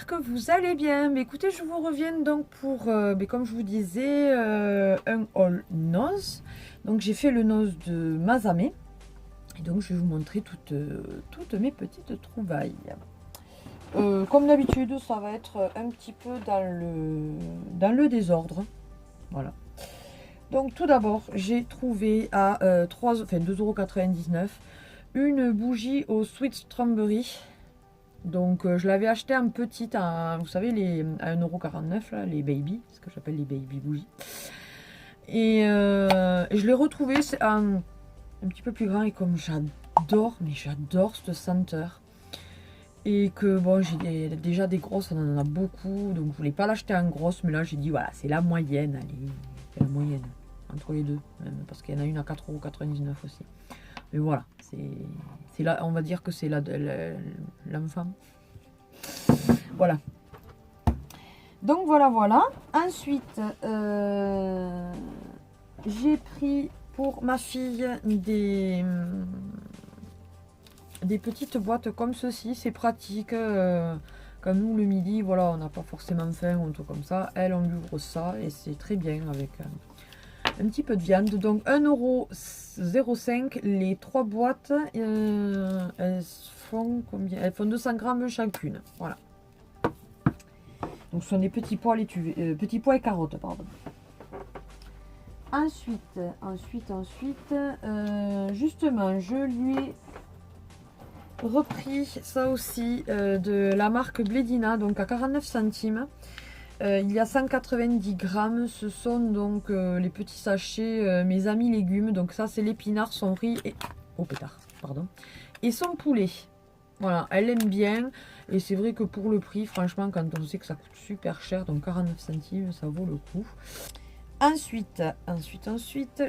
j'espère que vous allez bien. Mais écoutez, je vous reviens donc pour, comme je vous disais, un haul noz. Donc j'ai fait le noz de Masamé. Et donc je vais vous montrer toutes mes petites trouvailles. Comme d'habitude, ça va être un petit peu dans le désordre. Voilà. Donc tout d'abord, j'ai trouvé à 2,99 € une bougie au Sweet Strawberry. Donc je l'avais acheté en petite, vous savez, à 1,49 € là, les baby, ce que j'appelle les baby bougies. Et je l'ai retrouvé un petit peu plus grand, et comme j'adore cette senteur. Et que bon, j'ai déjà des grosses, on en a beaucoup, donc je voulais pas l'acheter en grosse, mais là j'ai dit voilà, c'est la moyenne, allez, c'est la moyenne, entre les deux, même, parce qu'il y en a une à 4,99 € aussi. Mais voilà, c'est là, on va dire que c'est l'enfant. Voilà. Donc voilà. Ensuite, j'ai pris pour ma fille des petites boîtes comme ceci. C'est pratique. Quand nous, le midi, voilà, on n'a pas forcément faim ou un truc comme ça. Elle, on lui ouvre ça et c'est très bien avec un petit peu de viande. Donc 1,05 € les 3 boîtes. Elles font combien? Elles font 200 grammes chacune. Voilà. Donc ce sont des petits pois petits pois et carottes, pardon. Ensuite, justement, je lui ai repris ça aussi de la marque Blédina, donc à 49 centimes. Il y a 190 grammes. Ce sont donc les petits sachets mes amis légumes. Donc ça, c'est l'épinard, son riz et... Oh pétard, pardon. Et son poulet. Voilà, elle aime bien. Et c'est vrai que pour le prix, franchement, quand on sait que ça coûte super cher, donc 49 centimes, ça vaut le coup. Ensuite,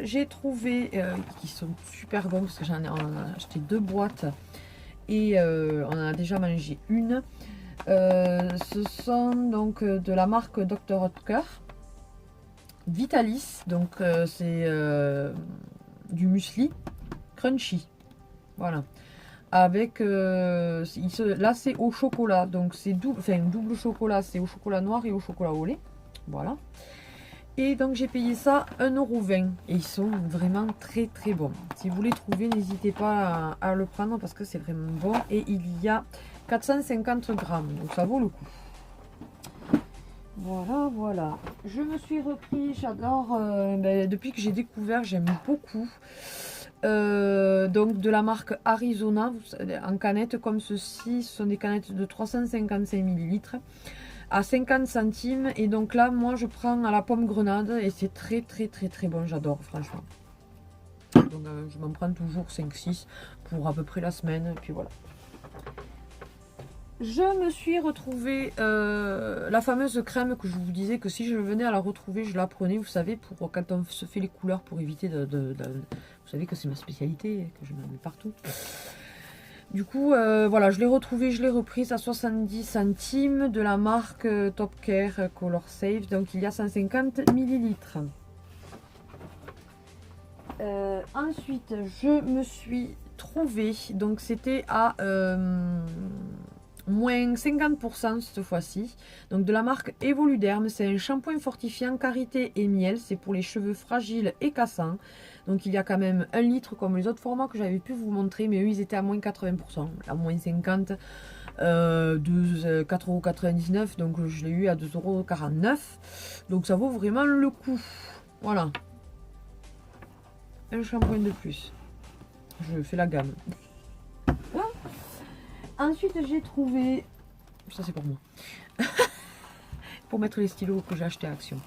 j'ai trouvé, qui sont super bons, parce que j'en ai acheté 2 boîtes. Et on en a déjà mangé une. Ce sont donc de la marque Dr Oetker Vitalis, donc c'est du muesli crunchy, voilà, avec là c'est au chocolat, donc c'est double chocolat, c'est au chocolat noir et au chocolat au lait, voilà. Et donc j'ai payé ça 1,20 € et ils sont vraiment très bons. Si vous les trouvez, n'hésitez pas à le prendre parce que c'est vraiment bon. Et il y a 450 grammes, donc ça vaut le coup. Voilà. Je me suis repris, j'adore, depuis que j'ai découvert, j'aime beaucoup. Donc de la marque Arizona, en canette comme ceci. Ce sont des canettes de 355 ml. À 50 centimes. Et donc là, moi, je prends à la pomme grenade. Et c'est très bon. J'adore, franchement. Donc, je m'en prends toujours 5-6 pour à peu près la semaine. Et puis voilà. Je me suis retrouvée la fameuse crème que je vous disais que si je venais à la retrouver, je la prenais. Vous savez, pour quand on se fait les couleurs, pour éviter vous savez que c'est ma spécialité, que je m'en mets partout. Du coup, voilà, je l'ai retrouvée, je l'ai reprise à 70 centimes de la marque Top Care Color Safe. Donc, il y a 150 ml. Ensuite, je me suis trouvée, donc c'était à moins 50% cette fois-ci. Donc, de la marque Evoluderm. C'est un shampoing fortifiant karité et miel. C'est pour les cheveux fragiles et cassants. Donc il y a quand même 1 litre comme les autres formats que j'avais pu vous montrer, mais eux ils étaient à moins 80%, à moins 50, de 4,99 €, donc je l'ai eu à 2,49 €. Donc ça vaut vraiment le coup. Voilà. Un shampoing de plus. Je fais la gamme. Ensuite j'ai trouvé, ça c'est pour moi, pour mettre les stylos que j'ai acheté à Action.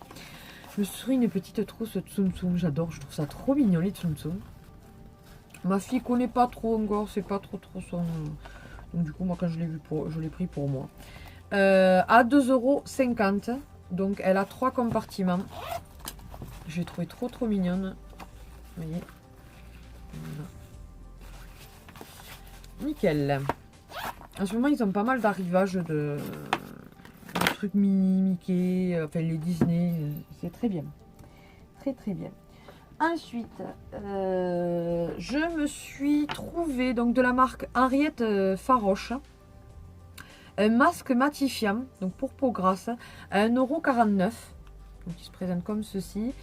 Je me suis trouvé une petite trousse Tsum Tsum, j'adore, je trouve ça trop mignon les Tsum Tsum. Ma fille connaît pas trop encore, c'est pas trop son... Donc du coup moi quand je l'ai vu, je l'ai pris pour moi. À 2,50 €, donc elle a 3 compartiments. Je l'ai trouvé trop mignonne. Vous voyez, voilà. Nickel. En ce moment ils ont pas mal d'arrivages de trucs mini Mickey, enfin les Disney, c'est très bien. Très bien. Ensuite, je me suis trouvée donc de la marque Henriette Faroche un masque matifiant, donc pour peau grasse, à 1,49 €. Donc il se présente comme ceci.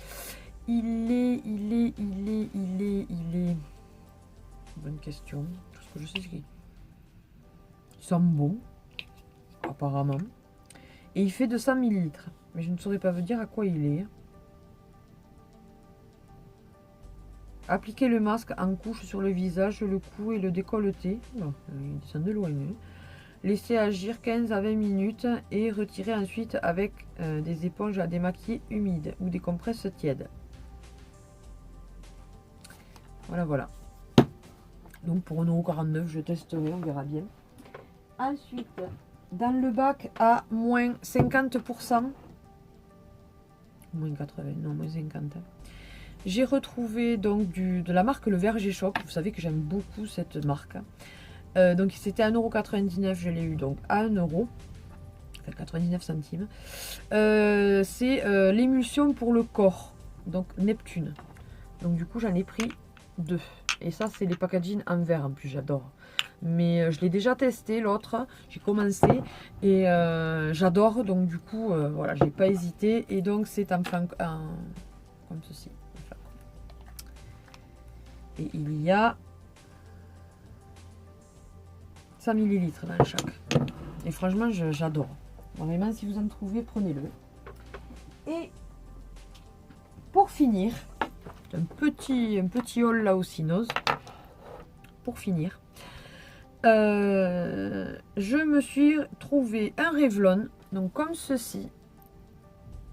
Il est... Bonne question. Tout ce que je sais, c'est qu'il sent bon, apparemment. Et il fait 200 ml. Mais je ne saurais pas vous dire à quoi il est. Appliquez le masque en couche sur le visage, le cou et le décolleté. Non, il descend de loin. Laissez agir 15 à 20 minutes et retirez ensuite avec des éponges à démaquiller humides ou des compresses tièdes. Voilà, voilà. Donc pour 1,49 €, je testerai, on verra bien. Ensuite, dans le bac à moins 50%, moins 80, non, moins 50, j'ai retrouvé donc de la marque Le Verger Shop. Vous savez que j'aime beaucoup cette marque. Donc c'était à 1,99 €, je l'ai eu donc à 1 €, enfin 99 centimes. C'est l'émulsion pour le corps, donc Neptune. Donc du coup j'en ai pris 2. Et ça c'est les packaging en verre en plus, j'adore. Mais je l'ai déjà testé l'autre, j'ai commencé et j'adore, donc du coup voilà, j'ai pas hésité. Et donc c'est en comme ceci. Et il y a 100 ml dans chaque. Et franchement, j'adore. Vraiment, si vous en trouvez, prenez-le. Et pour finir, un petit haul là aussi, Nose. Pour finir, je me suis trouvé un Revlon, donc comme ceci.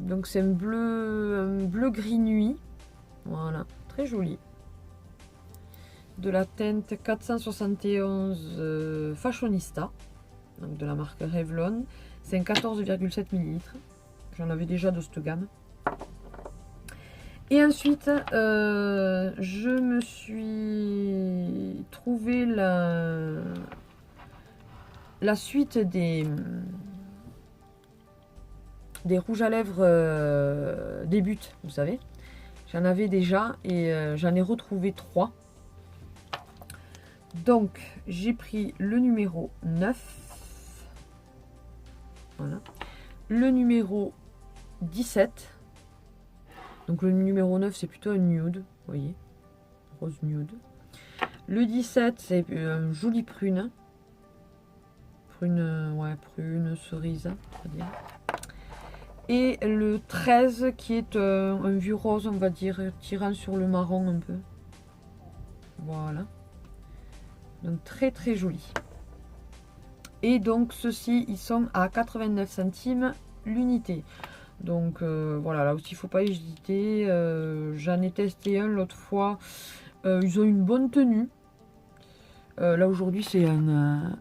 Donc c'est un bleu gris nuit. Voilà, très joli. De la teinte 471 Fashionista, donc de la marque Revlon. C'est un 14,7 ml. J'en avais déjà de cette gamme. Et ensuite, je me suis trouvé la suite des rouges à lèvres début, vous savez. J'en avais déjà et j'en ai retrouvé 3. Donc, j'ai pris le numéro 9. Voilà. Le numéro 17. Donc, le numéro 9, c'est plutôt un nude. Vous voyez. Rose nude. Le 17, c'est un joli prune. Prune, cerise. Très bien. Et le 13, qui est un vieux rose, on va dire, tirant sur le marron un peu. Voilà. Donc très très joli. Et donc ceux-ci, ils sont à 89 centimes l'unité. Donc voilà, là aussi il ne faut pas hésiter. J'en ai testé un l'autre fois. Ils ont une bonne tenue. Là aujourd'hui c'est un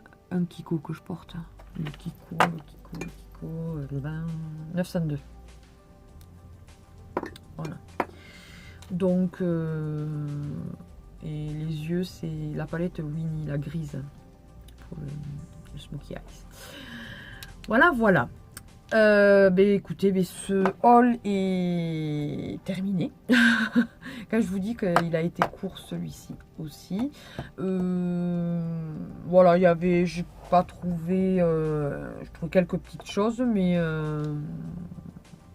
Kiko que je porte. Le Kiko, 902. Voilà. Donc et les yeux, c'est la palette Winnie, la grise, pour le Smokey Eyes. Voilà, voilà. Écoutez, ce haul est terminé. Quand je vous dis qu'il a été court, celui-ci aussi. Voilà, j'ai pas trouvé, je trouve quelques petites choses, mais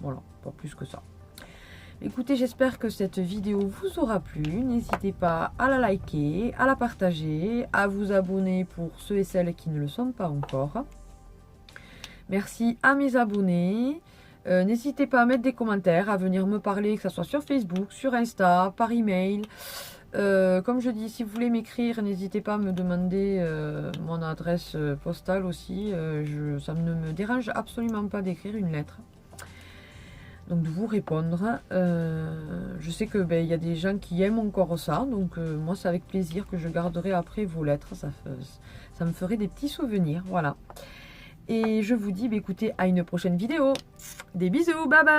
voilà, pas plus que ça. Écoutez, j'espère que cette vidéo vous aura plu. N'hésitez pas à la liker, à la partager, à vous abonner pour ceux et celles qui ne le sont pas encore. Merci à mes abonnés. N'hésitez pas à mettre des commentaires, à venir me parler, que ce soit sur Facebook, sur Insta, par email. Comme je dis, si vous voulez m'écrire, n'hésitez pas à me demander mon adresse postale aussi. Ça ne me dérange absolument pas d'écrire une lettre. Donc de vous répondre. Je sais que y a des gens qui aiment encore ça. Donc moi c'est avec plaisir que je garderai après vos lettres. Ça me ferait des petits souvenirs. Voilà. Et je vous dis écoutez, à une prochaine vidéo. Des bisous, bye bye.